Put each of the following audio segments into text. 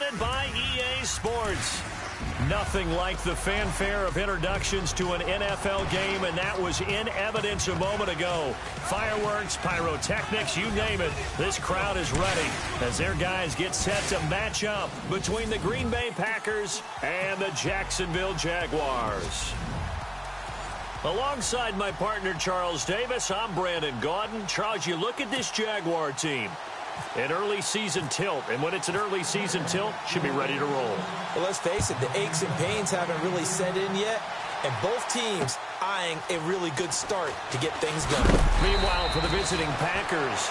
presented by EA Sports. Nothing like the fanfare of introductions to an NFL game, and that was in evidence a moment ago. Fireworks, pyrotechnics, you name it. This crowd is ready as their guys get set to match up between the Green Bay Packers and the Jacksonville Jaguars. Alongside my partner, Charles Davis, I'm Brandon Gaudin. Charles, you look at this Jaguar team. An early season tilt, and when it's an early season tilt, should be ready to roll. Well, let's face it, the aches and pains haven't really set in yet, and both teams eyeing a really good start to get things going. Meanwhile, for the visiting Packers,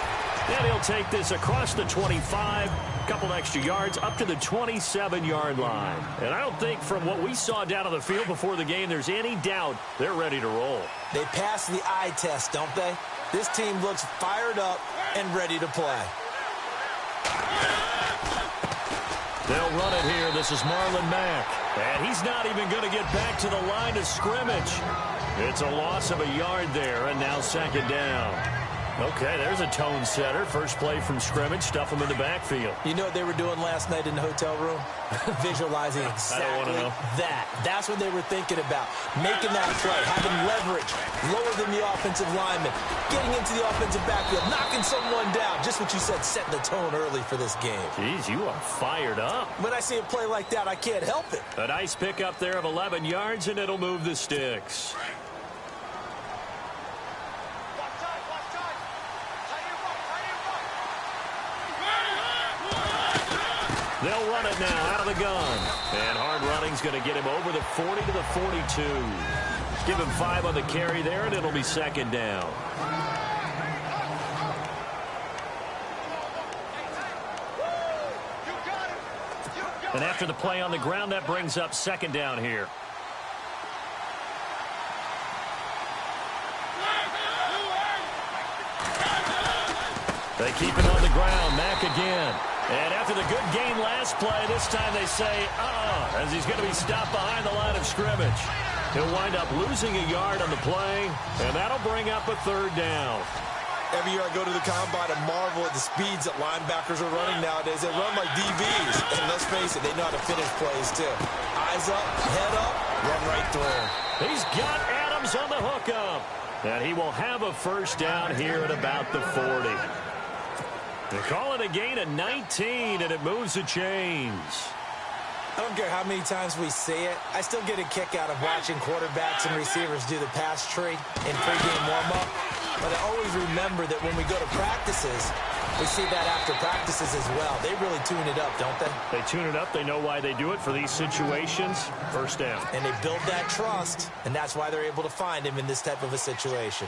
and he'll take this across the 25, couple extra yards, up to the 27-yard line. And I don't think from what we saw down on the field before the game, there's any doubt they're ready to roll. They passed the eye test, don't they? This team looks fired up and ready to play. They'll run it here. This is Marlon Mack. And he's not even going to get back to the line of scrimmage. It's a loss of a yard there, and now second down. Okay, there's a tone setter. First play from scrimmage, stuff him in the backfield. You know what they were doing last night in the hotel room? Visualizing exactly that. That's what they were thinking about. Making that play, having leverage, lower than the offensive lineman, getting into the offensive backfield, knocking someone down. Just what you said, setting the tone early for this game. Jeez, you are fired up. When I see a play like that, I can't help it. A nice pickup there of 11 yards, and it'll move the sticks. They'll run it now out of the gun. And hard running's going to get him over the 40 to the 42. Give him 5 on the carry there, and it'll be second down. And after the play on the ground, that brings up second down here. They keep it on the ground. Mack again. And after the good gain last play, this time they say, as he's going to be stopped behind the line of scrimmage. He'll wind up losing a yard on the play, and that'll bring up a third down. Every year I go to the combine and marvel at the speeds that linebackers are running nowadays. They run like DBs. And let's face it, they know how to finish plays, too. Eyes up, head up, run right through him. He's got Adams on the hookup. And he will have a first down here at about the 40. They call it a gain of 19, and it moves the chains. I don't care how many times we see it. I still get a kick out of watching quarterbacks and receivers do the pass tree in pregame warm-up. But I always remember that when we go to practices, we see that after practices as well. They really tune it up, don't they? They tune it up. They know why they do it for these situations. First down. And they build that trust, and that's why they're able to find him in this type of a situation.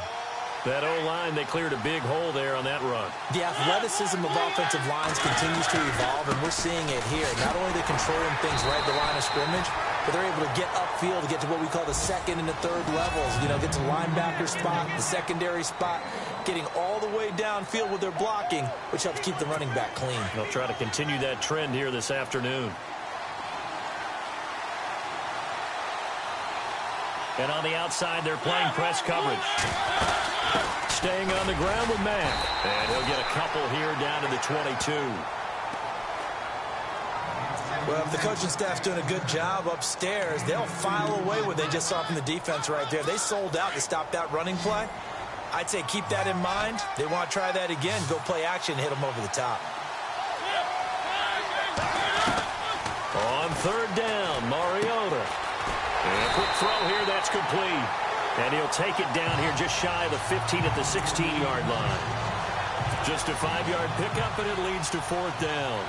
That O-line, they cleared a big hole there on that run. The athleticism of offensive lines continues to evolve, and we're seeing it here. Not only are they controlling things right at the line of scrimmage, but they're able to get upfield to get to what we call the second and the third levels. You know, get to the linebacker spot, the secondary spot, getting all the way downfield with their blocking, which helps keep the running back clean. They'll try to continue that trend here this afternoon. And on the outside, they're playing press coverage. Staying on the ground with Mack. And he'll get a couple here down to the 22. Well, if the coaching staff's doing a good job upstairs, they'll file away what they just saw from the defense right there. They sold out to stop that running play. I'd say keep that in mind. They want to try that again. Go play action, hit them over the top. On third down, Mariota. And a quick throw here, that's complete. And he'll take it down here just shy of the 15 at the 16-yard line. Just a 5-yard pickup, and it leads to fourth down.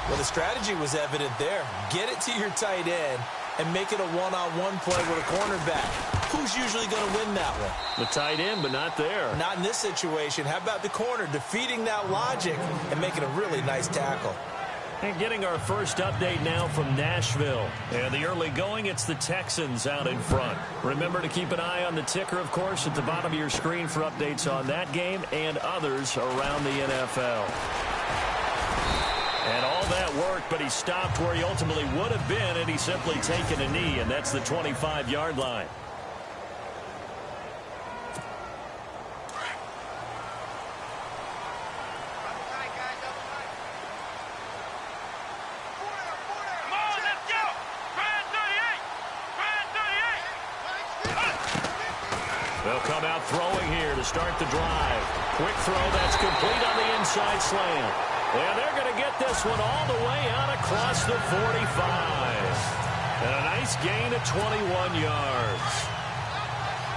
Well, the strategy was evident there. Get it to your tight end and make it a one-on-one play with a cornerback. Who's usually going to win that one? The tight end, but not there. Not in this situation. How about the corner defeating that logic and making a really nice tackle? And getting our first update now from Nashville. And the early going, it's the Texans out in front. Remember to keep an eye on the ticker, of course, at the bottom of your screen for updates on that game and others around the NFL. And all that worked, but he stopped where he ultimately would have been, and he's simply taken a knee, and that's the 25-yard line. come out throwing here to start the drive. Quick throw that's complete on the inside slant. And they're going to get this one all the way out across the 45. And a nice gain of 21 yards.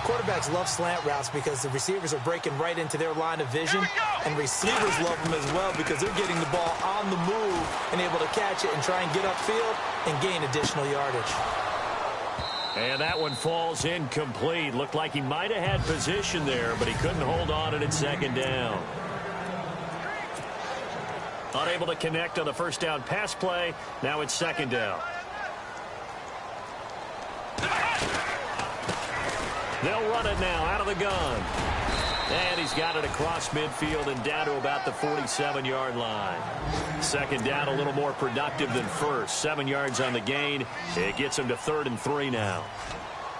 Quarterbacks love slant routes because the receivers are breaking right into their line of vision, and receivers love them as well because they're getting the ball on the move and able to catch it and try and get upfield and gain additional yardage. And that one falls incomplete. Looked like he might have had position there, but he couldn't hold on at second down. Unable to connect on the first down pass play. Now it's second down. They'll run it now out of the gun. And he's got it across midfield and down to about the 47-yard line. Second down a little more productive than first. 7 yards on the gain. It gets him to 3rd and 3 now.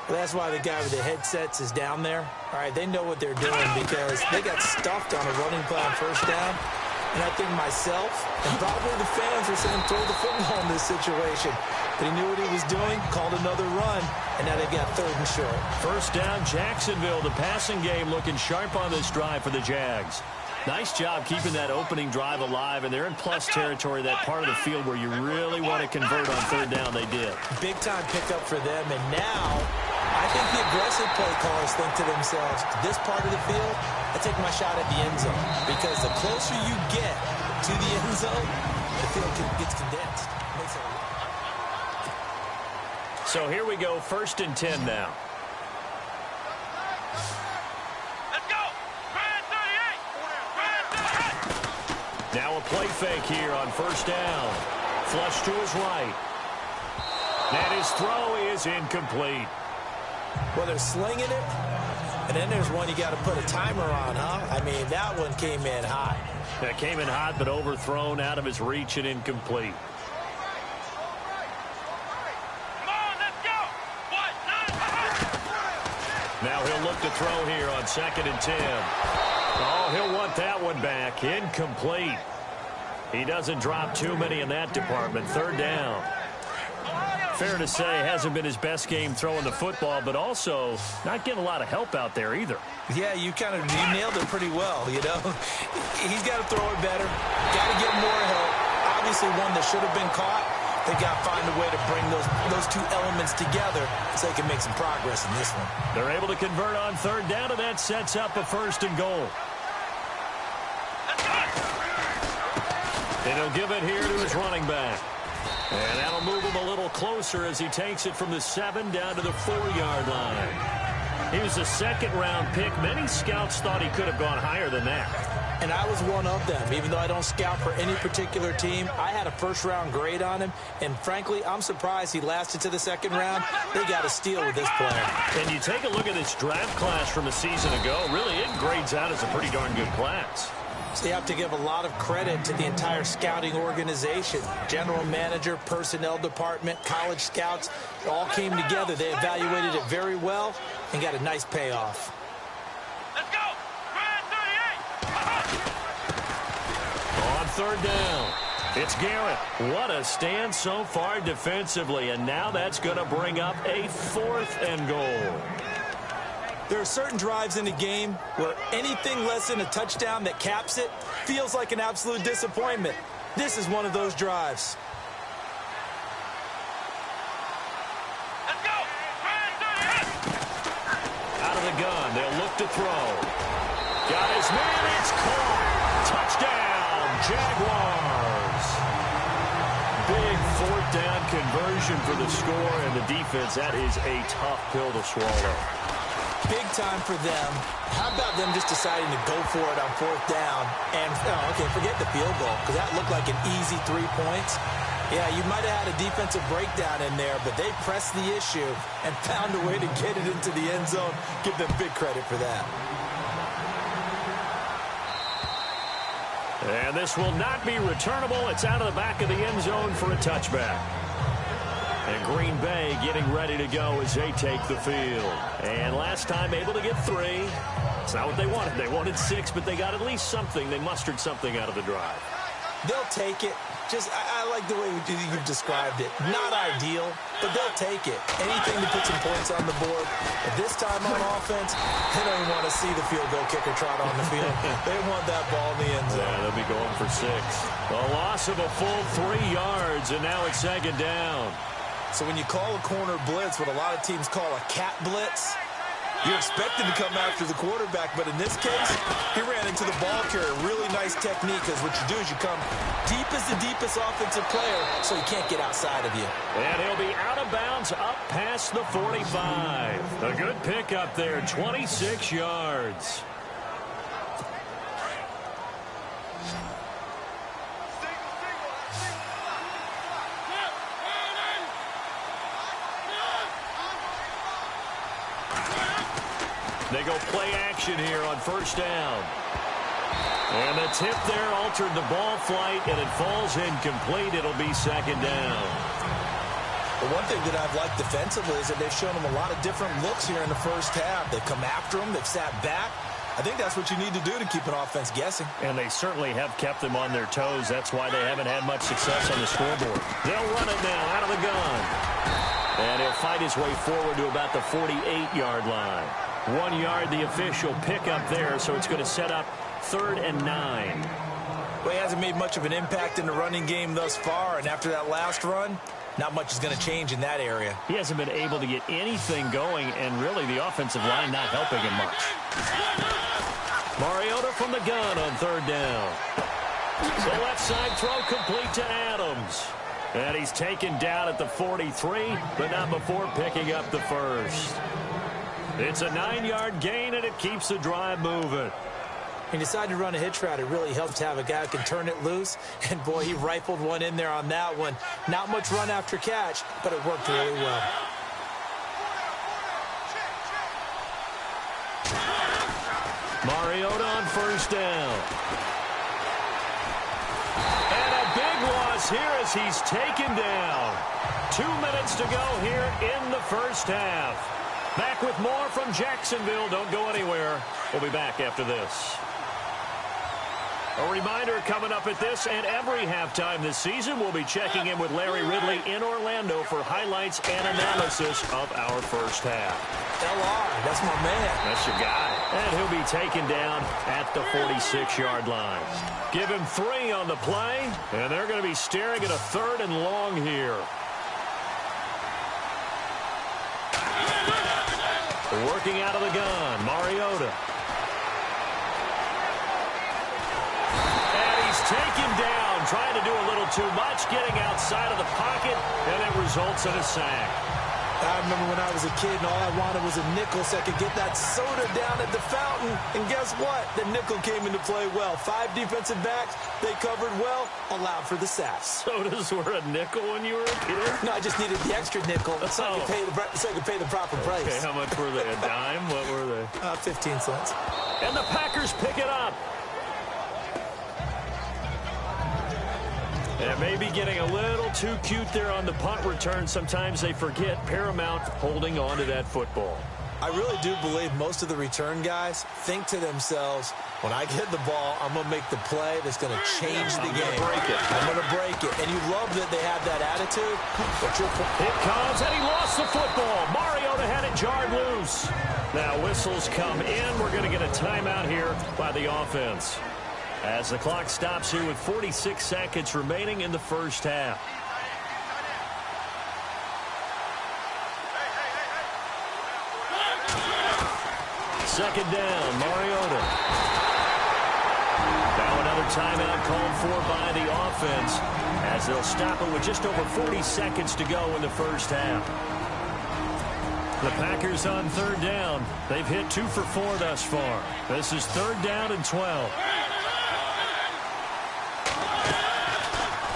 Well, that's why the guy with the headsets is down there. All right, they know what they're doing because they got stuffed on a running play on first down. And I think myself and probably the fans were saying throw the football in this situation. But he knew what he was doing, called another run, and now they've got 3rd and short. First down, Jacksonville. The passing game looking sharp on this drive for the Jags. Nice job keeping that opening drive alive, and they're in plus territory, that part of the field where you really want to convert on 3rd down. They did. Big-time pickup for them, and now I think the aggressive play callers think to themselves, this part of the field, I take my shot at the end zone, because the closer you get to the end zone, the field gets condensed. Makes it a lot. So here we go, 1st and 10 now. Now a play fake here on first down. Flush to his right. And his throw is incomplete. Well, they're slinging it, and then there's one you got to put a timer on, huh? I mean, that one came in hot. That came in hot, but overthrown, out of his reach and incomplete. Now he'll look to throw here on 2nd and 10. Oh, he'll want that one back. Incomplete. He doesn't drop too many in that department. 3rd down. Fair to say, hasn't been his best game throwing the football, but also not getting a lot of help out there either. Yeah, you nailed it pretty well, you know. He's got to throw it better. Got to get more help. Obviously one that should have been caught. They got to find a way to bring those two elements together so they can make some progress in this one. They're able to convert on 3rd down, and that sets up a 1st and goal. And he'll give it here to his running back. And that'll move him a little closer as he takes it from the 7 down to the 4-yard line. He was a 2nd-round pick. Many scouts thought he could have gone higher than that. And I was one of them. Even though I don't scout for any particular team, I had a 1st-round grade on him. And frankly, I'm surprised he lasted to the 2nd round. They got a steal with this player. And you take a look at this draft class from a season ago, really it grades out as a pretty darn good class. So you have to give a lot of credit to the entire scouting organization. General manager, personnel department, college scouts, it all came together. They evaluated it very well and got a nice payoff. Let's go! 38! On 3rd down, it's Garrett. What a stand so far defensively, and now that's going to bring up a 4th and goal. There are certain drives in the game where anything less than a touchdown that caps it feels like an absolute disappointment. This is one of those drives. Let's go! Out of the gun, they'll look to throw. Got his man, it's caught. Touchdown, Jaguars. Big 4th down conversion for the score, and the defense, that is a tough pill to swallow. Big time for them. How about them just deciding to go for it on 4th down? And, okay, forget the field goal, because that looked like an easy 3 points. Yeah, you might have had a defensive breakdown in there, but they pressed the issue and found a way to get it into the end zone. Give them big credit for that. And this will not be returnable. It's out of the back of the end zone for a touchback. And Green Bay getting ready to go as they take the field. And last time able to get 3. It's not what they wanted. They wanted 6, but they got at least something. They mustered something out of the drive. They'll take it. I like the way you've described it. Not ideal, but they'll take it. Anything to put some points on the board. But this time on offense, they don't even want to see the field goal kicker trot on the field. They want that ball in the end zone. Yeah, they'll be going for 6. A loss of a full 3 yards, and now it's 2nd down. So when you call a corner blitz, what a lot of teams call a cat blitz, you're expected to come after the quarterback, but in this case, he ran into the ball carrier. Really nice technique, because what you do is you come deep as the deepest offensive player, so he can't get outside of you. And he'll be out of bounds up past the 45. A good pickup there, 26 yards. They go play action here on 1st down. And the tip there altered the ball flight, and it falls incomplete. It'll be 2nd down. The one thing that I've liked defensively is that they've shown them a lot of different looks here in the first half. They've come after them. They've sat back. I think that's what you need to do to keep an offense guessing. And they certainly have kept them on their toes. That's why they haven't had much success on the scoreboard. They'll run it now out of the gun. And he'll fight his way forward to about the 48-yard line. 1 yard, the official pickup there, so it's going to set up 3rd and 9. Well, he hasn't made much of an impact in the running game thus far, and after that last run, not much is going to change in that area. He hasn't been able to get anything going, and really the offensive line not helping him much. Mariota from the gun on 3rd down. The left side throw complete to Adams. And he's taken down at the 43, but not before picking up the 1st. It's a 9-yard gain, and it keeps the drive moving. He decided to run a hitch route. It really helps to have a guy who can turn it loose. And, boy, he rifled one in there on that one. Not much run after catch, but it worked really well. Mariota on 1st down. And a big loss here as he's taken down. 2 minutes to go here in the first half. Back with more from Jacksonville. Don't go anywhere. We'll be back after this. A reminder coming up at this and every halftime this season, we'll be checking in with Larry Ridley in Orlando for highlights and analysis of our first half. LR, that's my man. That's your guy. And he'll be taken down at the 46-yard line. Give him 3 on the play, and they're going to be staring at a 3rd and long here. Working out of the gun, Mariota. And he's taken down, trying to do a little too much, getting outside of the pocket, and it results in a sack. I remember when I was a kid and all I wanted was a nickel so I could get that soda down at the fountain. And guess what? The nickel came into play well. 5 defensive backs, they covered well, allowed for the sacks. Sodas were a nickel when you were a kid? No, I just needed the extra nickel so I could pay the proper price. Okay, how much were they? A dime? What were they? 15 cents. And the Packers pick it up. And maybe getting a little too cute there on the punt return. Sometimes they forget Paramount holding on to that football. I really do believe most of the return guys think to themselves, when I get the ball, I'm going to make the play that's going to change the game. I'm going to break it. And you love that they have that attitude. But it comes, and he lost the football. Mariota had it jarred loose. Now whistles come in. We're going to get a timeout here by the offense, as the clock stops here with 46 seconds remaining in the first half. Second down, Mariota. Now another timeout called for by the offense, as they'll stop it with just over 40 seconds to go in the first half. The Packers on 3rd down. They've hit 2 for 4 thus far. This is 3rd down and 12.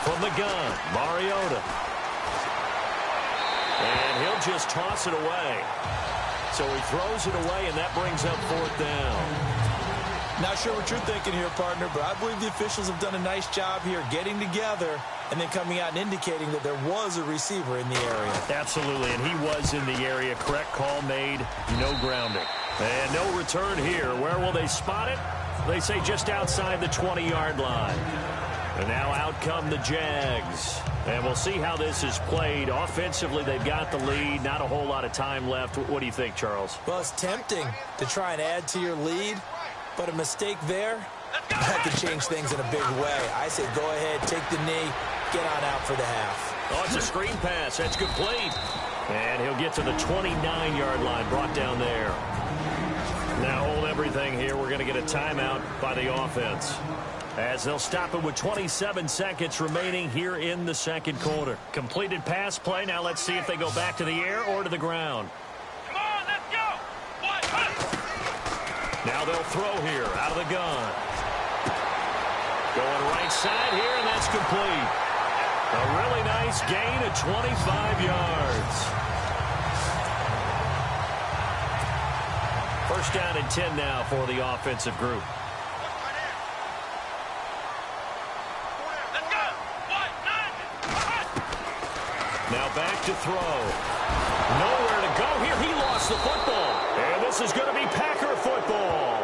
From the gun, Mariota. And he'll just toss it away. So he throws it away, and that brings up 4th down. Not sure what you're thinking here, partner, but I believe the officials have done a nice job here getting together and then coming out and indicating that there was a receiver in the area. Absolutely, and he was in the area. Correct call made, no grounding. And no return here. Where will they spot it? They say just outside the 20-yard line. And now out come the Jags. And we'll see how this is played. Offensively, they've got the lead. Not a whole lot of time left. What do you think, Charles? Well, it's tempting to try and add to your lead, but a mistake there, that could change things in a big way. I say go ahead, take the knee, get on out for the half. Oh, it's a screen pass. That's complete. And he'll get to the 29-yard line, brought down there. Now hold everything here. We're going to get a timeout by the offense, as they'll stop it with 27 seconds remaining here in the second quarter. Completed pass play. Now let's see if they go back to the air or to the ground. Come on, let's go. Now they'll throw here out of the gun. Going right side here, and that's complete. A really nice gain of 25 yards. First down and 10 now for the offensive group. Now back to throw. Nowhere to go here. He lost the football. And this is going to be Packer football.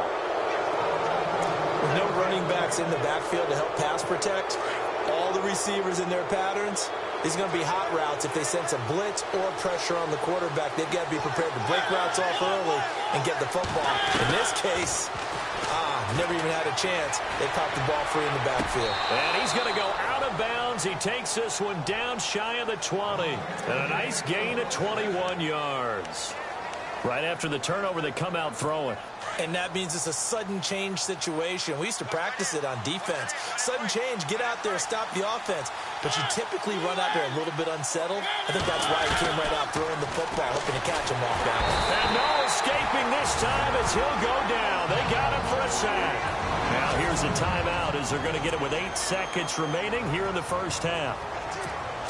With no running backs in the backfield to help pass protect, all the receivers in their patterns, these are going to be hot routes. If they sense a blitz or pressure on the quarterback, they've got to be prepared to break routes off early and get the football. In this case, never even had a chance. They popped the ball free in the backfield. And he's going to go out of bounds. He takes this one down shy of the 20. And a nice gain of 21 yards. Right after the turnover, they come out throwing. And that means it's a sudden change situation. We used to practice it on defense. Sudden change, get out there, stop the offense. But you typically run out there a little bit unsettled. I think that's why he came right out throwing the football, hoping to catch him off balance. And no escaping this time as he'll go down. They got him for a sack. Now here's a timeout as they're going to get it with 8 seconds remaining here in the first half.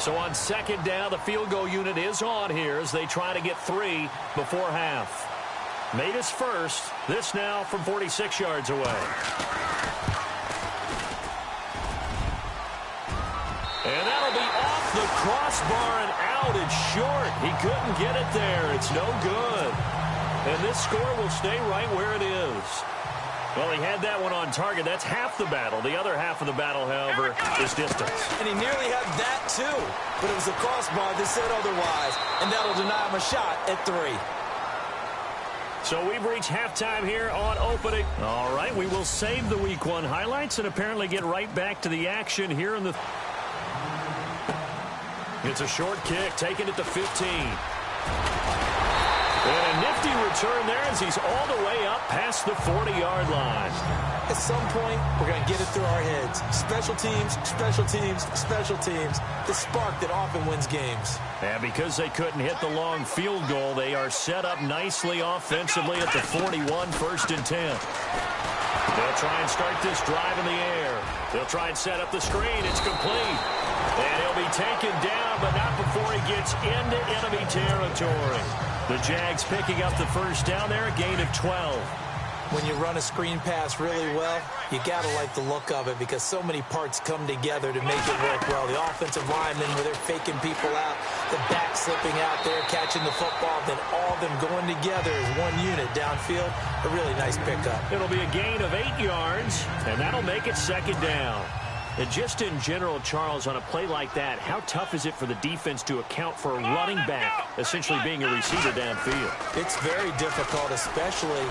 So on second down, the field goal unit is on here as they try to get 3 before half. Made his first. This now from 46 yards away. And that'll be off the crossbar and out. It's short. He couldn't get it there. It's no good. And this score will stay right where it is. Well, he had that one on target. That's half the battle. The other half of the battle, however, is distance. And he nearly had that, too. But it was a crossbar that said otherwise. And that'll deny him a shot at 3. So we've reached halftime here on opening. All right, we will save the Week 1 highlights and apparently get right back to the action here in the... It's a short kick, taken at the 15. And a nifty return there as he's all the way up past the 40-yard line. At some point, we're going to get it through our heads. Special teams, special teams, special teams. The spark that often wins games. And because they couldn't hit the long field goal, they are set up nicely offensively at the 41, first and 10. They'll try and start this drive in the air. They'll try and set up the screen. It's complete. And he'll be taken down, but not before he gets into enemy territory. The Jags picking up the first down there, a gain of 12. When you run a screen pass really well, you got to like the look of it because so many parts come together to make it work well. The offensive linemen, where they're faking people out, the back slipping out there, catching the football, then all of them going together as one unit downfield. A really nice pickup. It'll be a gain of 8 yards, and that'll make it second down. And just in general, Charles, on a play like that, how tough is it for the defense to account for a running back essentially being a receiver downfield? It's very difficult, especially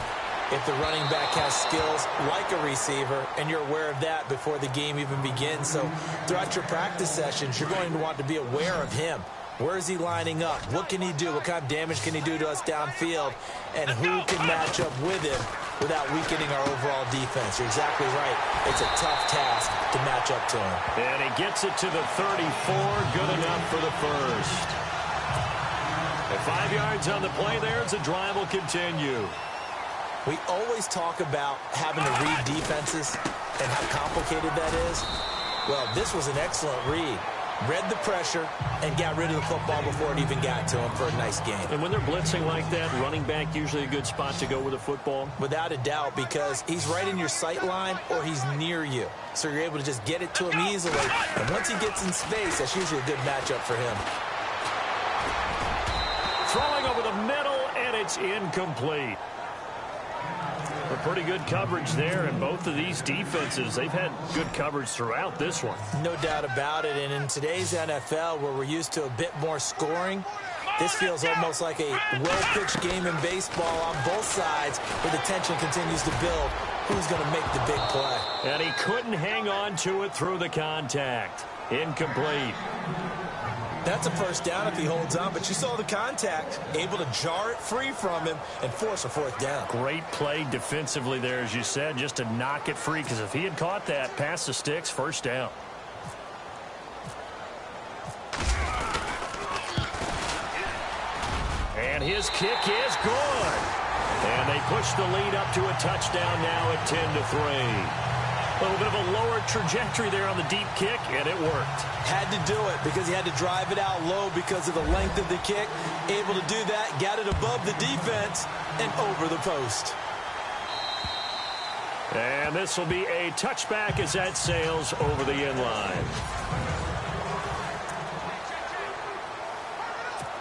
if the running back has skills like a receiver, and you're aware of that before the game even begins. So throughout your practice sessions, you're going to want to be aware of him. Where is he lining up? What can he do? What kind of damage can he do to us downfield? And who can match up with him without weakening our overall defense? You're exactly right. It's a tough task to match up to him. And he gets it to the 34. Good enough for the first. And 5 yards on the play there as the drive will continue. We always talk about having to read defenses and how complicated that is. Well, this was an excellent read. Read the pressure and got rid of the football before it even got to him for a nice game. And when they're blitzing like that, running back usually a good spot to go with the football? Without a doubt, because he's right in your sight line or he's near you. So you're able to just get it to him easily. And once he gets in space, that's usually a good matchup for him. Throwing over the middle, and it's incomplete. A pretty good coverage there, and both of these defenses, they've had good coverage throughout this one. No doubt about it, and in today's NFL, where we're used to a bit more scoring, this feels almost like a well-pitched game in baseball on both sides, where the tension continues to build. Who's going to make the big play? And he couldn't hang on to it through the contact. Incomplete. That's a first down if he holds on, but you saw the contact, able to jar it free from him and force a fourth down. Great play defensively there, as you said, just to knock it free, because if he had caught that, past the sticks, first down. And his kick is good. And they push the lead up to a touchdown now at 10-3. A little bit of a lower trajectory there on the deep kick, and it worked. Had to do it because he had to drive it out low because of the length of the kick. Able to do that, got it above the defense and over the post. And this will be a touchback as that sails over the end line.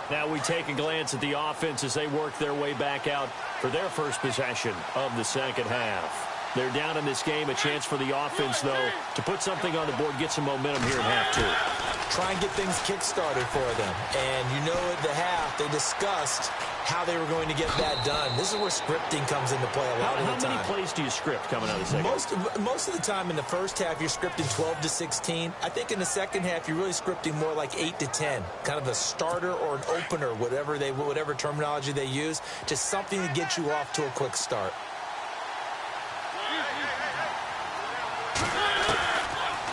Now we take a glance at the offense as they work their way back out for their first possession of the second half. They're down in this game. A chance for the offense, though, to put something on the board, get some momentum here in half two. Try and get things kick-started for them. And you know at the half, they discussed how they were going to get that done. This is where scripting comes into play a lot of the time. How many plays do you script coming out of the second? Most of the time in the first half, you're scripting 12 to 16. I think in the second half, you're really scripting more like 8 to 10. Kind of a starter or an opener, whatever terminology they use. Just something to get you off to a quick start.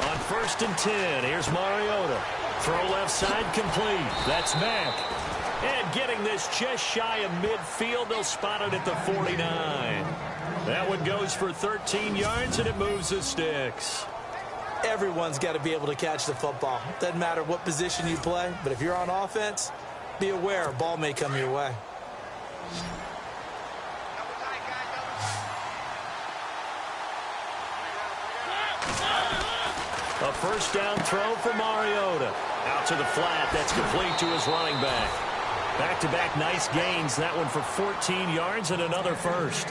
On 1st and 10, here's Mariota. Throw left side complete. That's Mack. And getting this just shy of midfield, they'll spot it at the 49. That one goes for 13 yards, and it moves the sticks. Everyone's got to be able to catch the football. Doesn't matter what position you play, but if you're on offense, be aware a ball may come your way. A first down throw for Mariota. Out to the flat. That's complete to his running back. Back-to-back nice gains. That one for 14 yards and another first.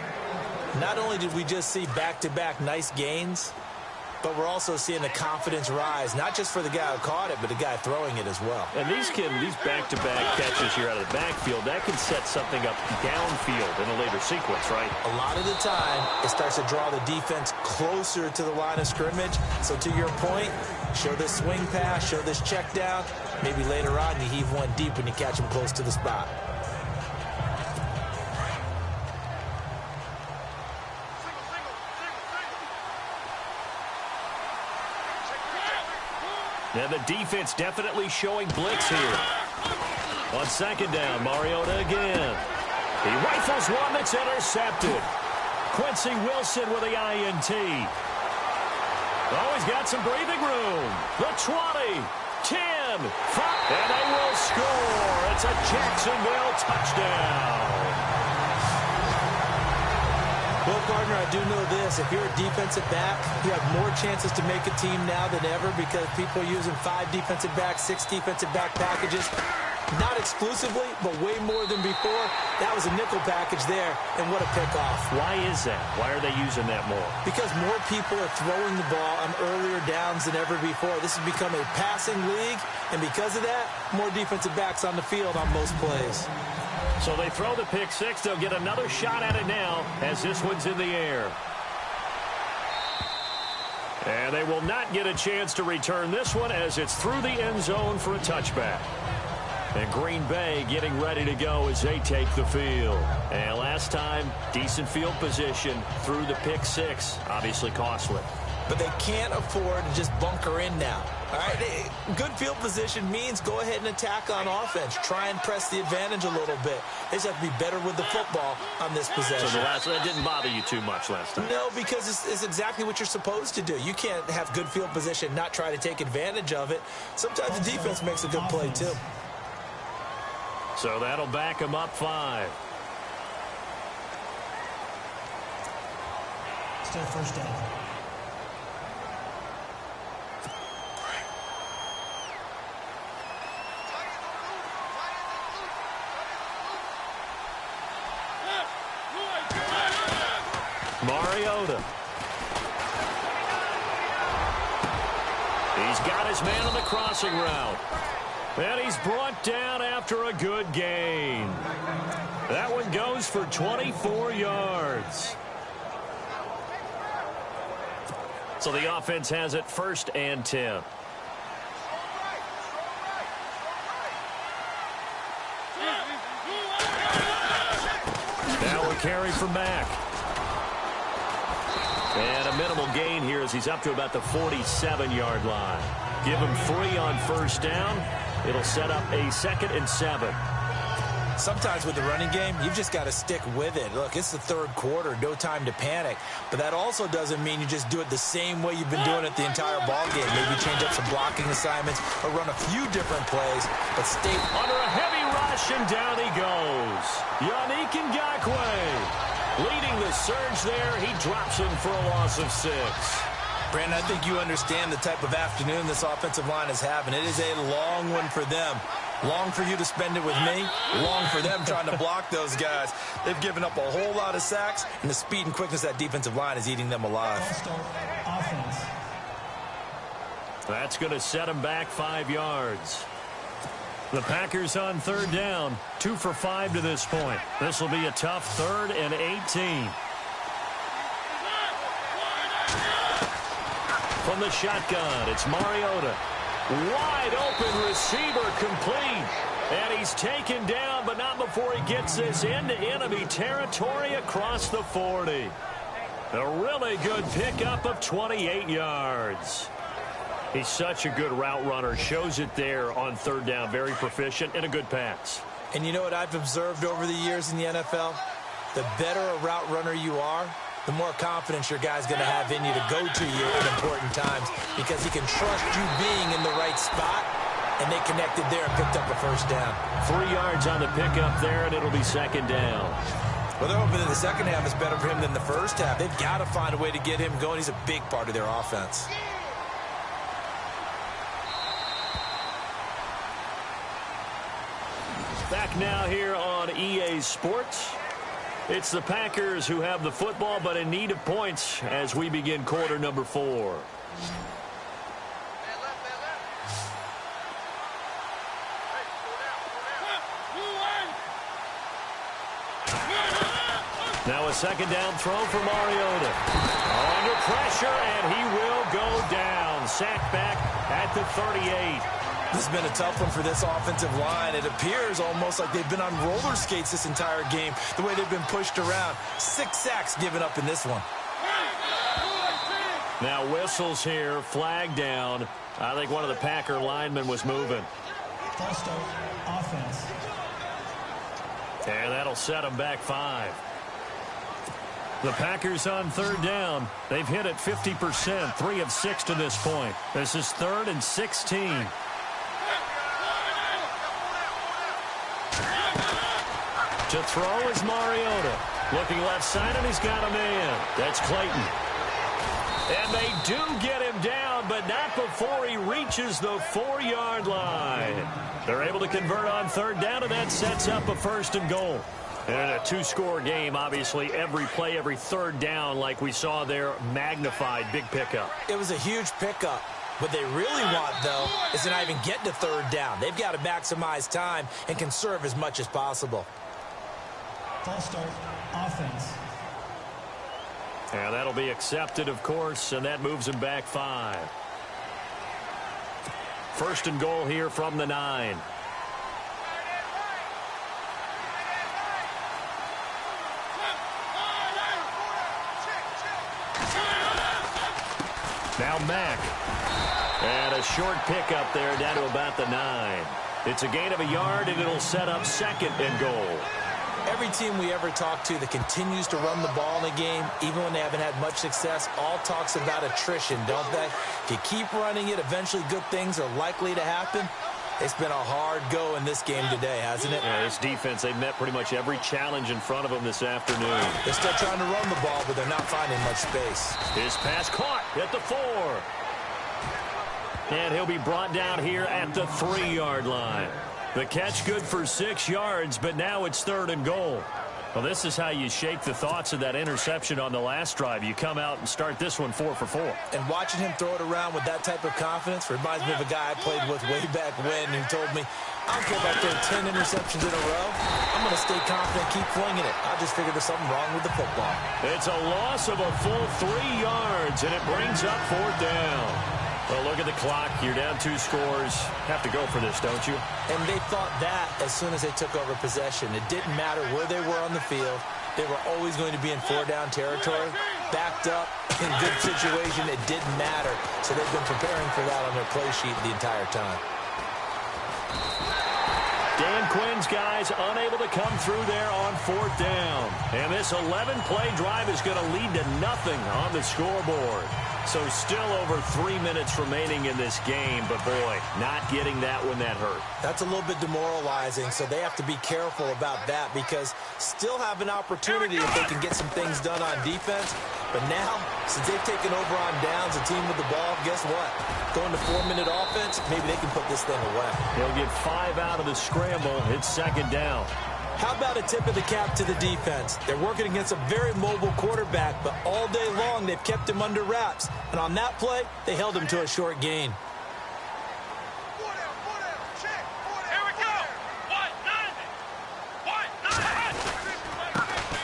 Not only did we just see back-to-back nice gains, but we're also seeing the confidence rise, not just for the guy who caught it, but the guy throwing it as well. And these back-to-back catches here out of the backfield, that can set something up downfield in a later sequence, right? A lot of the time, it starts to draw the defense closer to the line of scrimmage. So to your point, show this swing pass, show this check down. Maybe later on, you heave one deep when you catch him close to the spot. Now the defense definitely showing blitz here. On second down, Mariota again. He rifles one that's intercepted. Quincy Wilson with the INT. Oh, he's got some breathing room. The 20, 10, 5, and they will score. It's a Jacksonville touchdown. Well, partner, I do know this. If you're a defensive back, you have more chances to make a team now than ever because people are using 5 defensive backs, 6 defensive back packages. Not exclusively, but way more than before. That was a nickel package there, and what a pickoff. Why is that? Why are they using that more? Because more people are throwing the ball on earlier downs than ever before. This has become a passing league, and because of that, more defensive backs on the field on most plays. So they throw the pick six. They'll get another shot at it now as this one's in the air. And they will not get a chance to return this one as it's through the end zone for a touchback. And Green Bay getting ready to go as they take the field. And last time, decent field position through the pick six. Obviously costly. But they can't afford to just bunker in now. All right, good field position means go ahead and attack on offense. Try and press the advantage a little bit. They just have to be better with the football on this possession. So that didn't bother you too much last time? No, because it's exactly what you're supposed to do. You can't have good field position, not try to take advantage of it. Sometimes the defense makes a good play, too. So that'll back them up 5. Still first down. Mariota. He's got his man on the crossing route. And he's brought down after a good gain. That one goes for 24 yards. So the offense has it 1st and 10. Now a carry from Mack. And a minimal gain here as he's up to about the 47-yard line. Give him 3 on 1st down. It'll set up a 2nd and 7. Sometimes with the running game, you've just got to stick with it. Look, it's the 3rd quarter, no time to panic. But that also doesn't mean you just do it the same way you've been doing it the entire ball game. Maybe change up some blocking assignments or run a few different plays, but stay under a heavy rush, and down he goes. Yannick Ngakoue leading the surge there. He drops him for a loss of 6. Brandon, I think you understand the type of afternoon this offensive line is having. It is a long one for them. Long for you to spend it with me. Long for them trying to block those guys. They've given up a whole lot of sacks, and the speed and quickness of that defensive line is eating them alive. Offense. That's going to set him back 5 yards. The Packers on 3rd down. 2 for 5 to this point. This will be a tough 3rd and 18. From the shotgun, it's Mariota. Wide open receiver, complete. And he's taken down, but not before he gets this into enemy territory across the 40. A really good pickup of 28 yards. He's such a good route runner. Shows it there on 3rd down. Very proficient and a good pass. And you know what I've observed over the years in the NFL? The better a route runner you are, the more confidence your guy's going to have in you to go to you at important times because he can trust you being in the right spot, and they connected there and picked up a 1st down. 3 yards on the pickup there, and it'll be 2nd down. Well, they're hoping that the second half is better for him than the first half. They've got to find a way to get him going. He's a big part of their offense. Back now here on EA Sports. It's the Packers who have the football, but in need of points as we begin quarter number 4. Now a 2nd down throw for Mariota. Under pressure, and he will go down. Sacked back at the 38. This has been a tough one for this offensive line. It appears almost like they've been on roller skates this entire game, the way they've been pushed around. 6 sacks given up in this one. Now whistles here, flag down. I think one of the Packer linemen was moving. False start, offense. And that'll set them back 5. The Packers on 3rd down. They've hit it 50%, 3 of 6 to this point. This is 3rd and 16. To throw is Mariota. Looking left side, and he's got a man. That's Clayton. And they do get him down, but not before he reaches the 4-yard line. They're able to convert on 3rd down, and that sets up a 1st and goal. And in a 2-score game, obviously, every play, every 3rd down, like we saw there, magnified, big pickup. It was a huge pickup. What they really want, though, is to not even get to 3rd down. They've got to maximize time and conserve as much as possible. False start, offense. And that'll be accepted, of course, and that moves him back 5. 1st and goal here from the 9. Now Mack. And a short pickup there down to about the 9. It's a gain of a yard, and it'll set up 2nd and goal. Every team we ever talk to that continues to run the ball in a game, even when they haven't had much success, all talks about attrition, don't they? If you keep running it, eventually good things are likely to happen. It's been a hard go in this game today, hasn't it? Yeah, this defense, they've met pretty much every challenge in front of them this afternoon. They're still trying to run the ball, but they're not finding much space. His pass caught at the 4. And he'll be brought down here at the 3-yard line. The catch good for 6 yards, but now it's 3rd and goal. Well, this is how you shake the thoughts of that interception on the last drive. You come out and start this one 4 for 4. And watching him throw it around with that type of confidence reminds me of a guy I played with way back when who told me, I don't care if I throw 10 interceptions in a row. I'm going to stay confident, keep flinging it. I just figured there's something wrong with the football. It's a loss of a full 3 yards, and it brings up 4th down. Well, look at the clock. You're down 2 scores. Have to go for this, don't you? And they thought that as soon as they took over possession. It didn't matter where they were on the field. They were always going to be in 4-down territory. Backed up, in good situation, it didn't matter. So they've been preparing for that on their play sheet the entire time. Dan Quinn's guys unable to come through there on 4th down. And this 11-play drive is going to lead to nothing on the scoreboard. So still over 3 minutes remaining in this game, but boy, not getting that when that hurt. That's a little bit demoralizing, so they have to be careful about that because still have an opportunity if they can get some things done on defense. But now, since they've taken over on downs, a team with the ball, guess what? Going to 4-minute offense, maybe they can put this thing away. He'll get 5 out of the scramble. It's 2nd down. How about a tip of the cap to the defense? They're working against a very mobile quarterback, but all day long they've kept him under wraps. And on that play, they held him to a short gain. Here we go.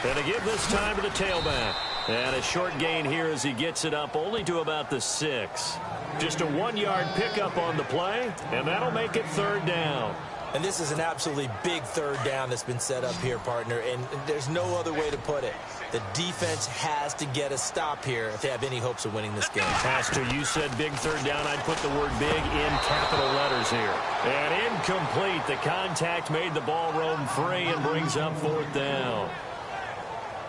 And to give this time to the tailback. And a short gain here as he gets it up only to about the 6. Just a 1-yard pickup on the play, and that'll make it 3rd down. And this is an absolutely big 3rd down that's been set up here, partner, and there's no other way to put it. The defense has to get a stop here if they have any hopes of winning this game. Pastor, you said big 3rd down. I'd put the word big in capital letters here. And incomplete. The contact made the ball roam free and brings up 4th down.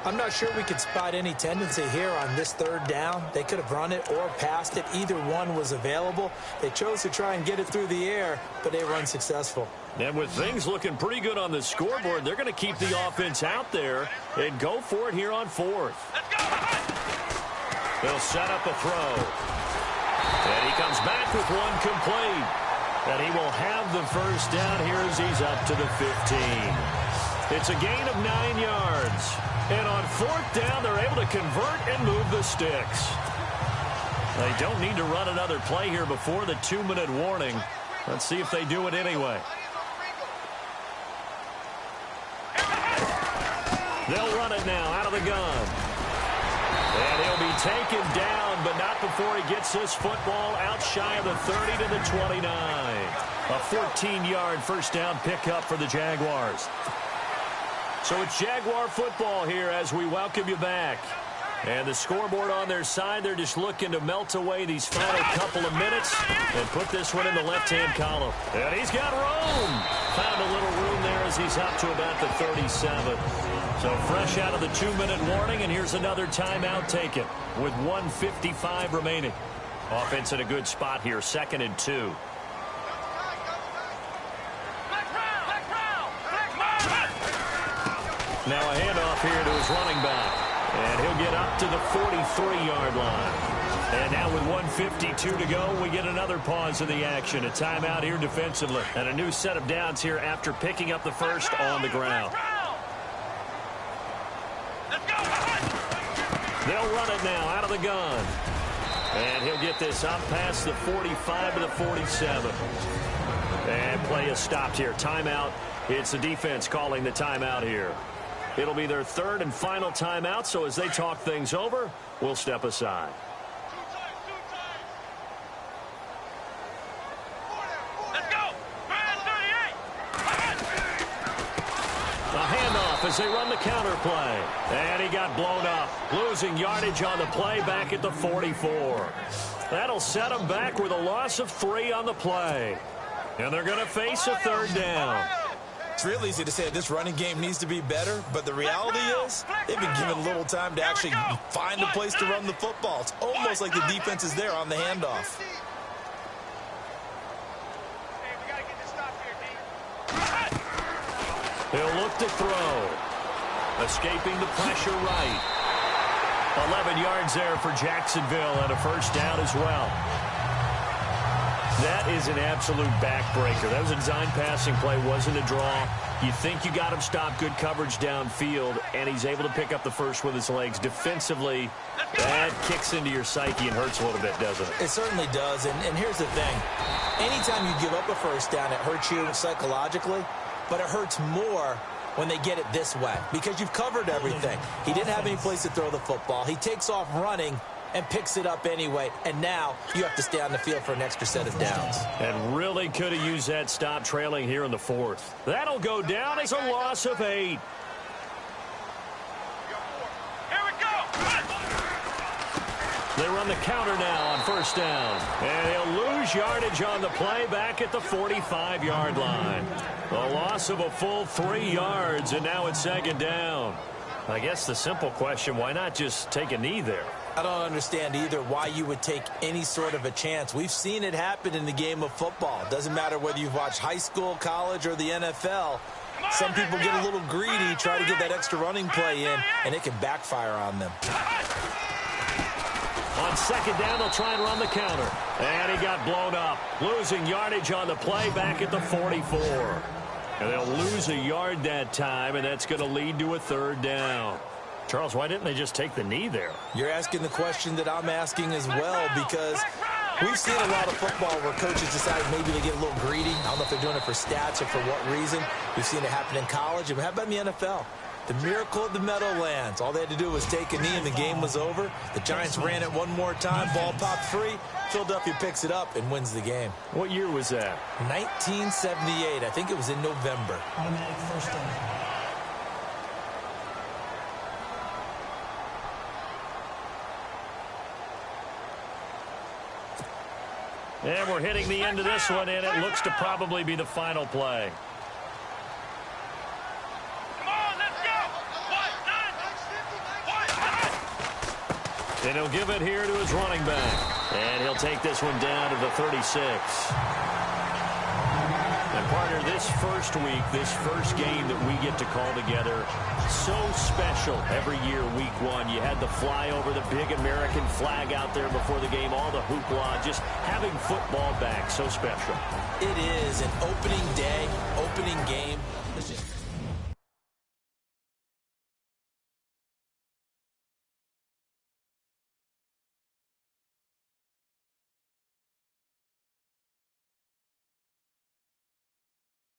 I'm not sure we could spot any tendency here on this 3rd down. They could have run it or passed it. Either one was available. They chose to try and get it through the air, but they were unsuccessful. And with things looking pretty good on the scoreboard, they're going to keep the offense out there and go for it here on 4th. They'll set up a throw. And he comes back with one complete. And he will have the 1st down here as he's up to the 15. It's a gain of 9 yards. And on 4th down, they're able to convert and move the sticks. They don't need to run another play here before the 2-minute warning. Let's see if they do it anyway. They'll run it now out of the gun. And he'll be taken down, but not before he gets this football out shy of the 30 to the 29. A 14-yard 1st down pickup for the Jaguars. So it's Jaguar football here as we welcome you back. And the scoreboard on their side, they're just looking to melt away these final couple of minutes and put this one in the left-hand column. And he's got room. Found a little room there as he's up to about the 37. So fresh out of the 2-minute warning, and here's another timeout taken with 1:55 remaining. Offense in a good spot here, 2nd and 2. Now a handoff here to his running back. And he'll get up to the 43-yard line. And now with 1:52 to go, we get another pause in the action. A timeout here defensively. And a new set of downs here after picking up the 1st on the ground. They'll run it now out of the gun. And he'll get this up past the 45 to the 47. And play is stopped here. Timeout. It's the defense calling the timeout here. It'll be their 3rd and final timeout, so as they talk things over, we'll step aside. Let's go. A handoff as they run the counter play. And he got blown up. Losing yardage on the play back at the 44. That'll set him back with a loss of 3 on the play. And they're going to face a 3rd down. It's real easy to say this running game needs to be better, but the reality is they've been given little time to actually find a place to run the football. It's almost like the defense is there on the handoff. He'll look to throw. Escaping the pressure right. 11 yards there for Jacksonville and a 1st down as well. That is an absolute backbreaker. That was a design passing play, wasn't a draw. You think you got him stopped, good coverage downfield, and he's able to pick up the first with his legs. Defensively, that kicks into your psyche and hurts a little bit, doesn't it? It certainly does, and here's the thing. Anytime you give up a first down, it hurts you psychologically, but it hurts more when they get it this way because you've covered everything. He didn't have any place to throw the football. He takes off running and picks it up anyway, and now you have to stay on the field for an extra set of downs. And really could have used that stop trailing here in the fourth. That'll go down as a loss of 8. Here we go. They run the counter now on first down. And he'll lose yardage on the play back at the 45-yard line. A loss of a full 3 yards, and now it's second down. I guess the simple question, why not just take a knee there? I don't understand either why you would take any sort of a chance. We've seen it happen in the game of football. Doesn't matter whether you've watched high school, college, or the NFL. Some people get a little greedy, try to get that extra running play in, and it can backfire on them. On second down, they'll try and run the counter. And he got blown up, losing yardage on the play back at the 44. And they'll lose a yard that time, and that's going to lead to a third down. Charles, why didn't they just take the knee there? You're asking the question that I'm asking as well, because we've seen a lot of football where coaches decide maybe they get a little greedy. I don't know if they're doing it for stats or for what reason. We've seen it happen in college. And how about in the NFL? The miracle of the Meadowlands. All they had to do was take a knee and the game was over. The Giants ran it one more time. Ball popped free. Philadelphia picks it up and wins the game. What year was that? 1978. I think it was in November. Automatic first down. And we're hitting the end of this one, and it looks to probably be the final play. Come on, let's go. And he'll give it here to his running back. And he'll take this one down to the 36. And partner, this first week, this first game that we get to call together, so special every year, week 1. You had the flyover, the big American flag out there before the game, all the hoopla, just having football back, so special. It is an opening day.